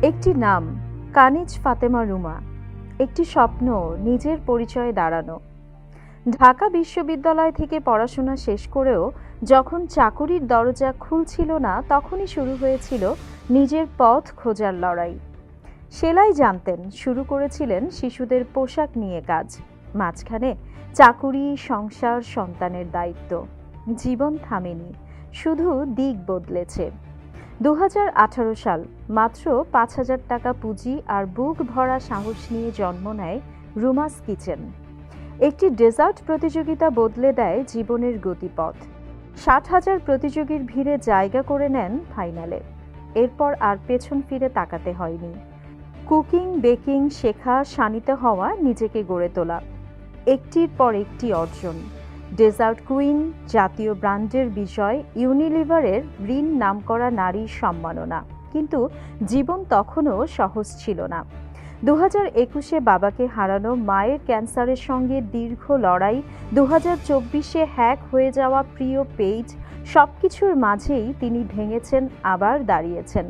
একটি নাম, কানিজ ফাতেমা রুমা। একটি স্বপ্ন, নিজের পরিচয়ে দাঁড়ানো। ঢাকা বিশ্ববিদ্যালয় থেকে পড়াশোনা শেষ করেও যখন চাকুরির দরজা খুলছিল না, তখনই শুরু হয়েছিল নিজের পথ খোঁজার লড়াই। সেলাই জানতেন, শুরু করেছিলেন শিশুদের পোশাক নিয়ে কাজ। মাঝখানে চাকুরি, সংসার, সন্তানের দায়িত্ব। জীবন থামেনি, শুধু দিক বদলেছে। 2018 সাল, মাত্র 5,000 টাকা পুঁজি আর বুক ভরা সাহস নিয়ে জন্ম নেয় রুমাস কিচেন। একটি ডেজার্ট প্রতিযোগিতা বদলে দেয় জীবনের গতিপথ। 60,000 প্রতিযোগীর ভিড়ে জায়গা করে নেন ফাইনালে। এরপর আর পেছন ফিরে তাকাতে হয়নি। কুকিং, বেকিং শেখা, শানিত হওয়া, নিজেকে গড়ে তোলা, একটির পর একটি অর্জন। ডেজার্ট কুইন, জাতীয় ব্র্যান্ডের বিজয়, ইউনিলিভারের ঋণ নামকরা নারীর সম্মাননা। কিন্তু জীবন তখনও সহজ ছিল না। 2021-এ বাবাকে হারানো, মায়ের ক্যান্সারের সঙ্গে দীর্ঘ লড়াই, 2024-এ হ্যাক হয়ে যাওয়া প্রিয় পেজ, সবকিছুর মাঝেই তিনি ভেঙেছেন, আবার দাঁড়িয়েছেন।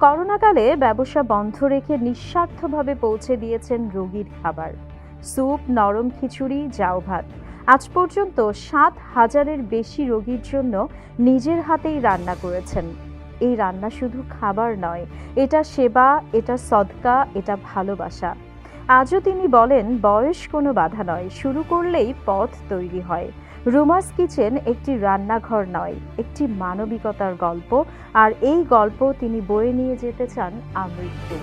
করোনাকালে ব্যবসা বন্ধ রেখে নিঃস্বার্থভাবে পৌঁছে দিয়েছেন রোগীর খাবার। স্যুপ, নরম খিচুড়ি, জাউ ভাত। আজ পর্যন্ত 7,000-এর বেশি রোগীর জন্য নিজের হাতেই রান্না করেছেন। এই রান্না শুধু খাবার নয়, এটা সেবা, এটা সদকা, এটা ভালোবাসা। আজও তিনি বলেন, বয়স কোনো বাধা নয়, শুরু করলেই পথ তৈরি হয়। রুমাস কিচেন একটি রান্নাঘর নয়, একটি মানবিকতার গল্প। আর এই গল্প তিনি বয়ে নিয়ে যেতে চান আমৃত্যু।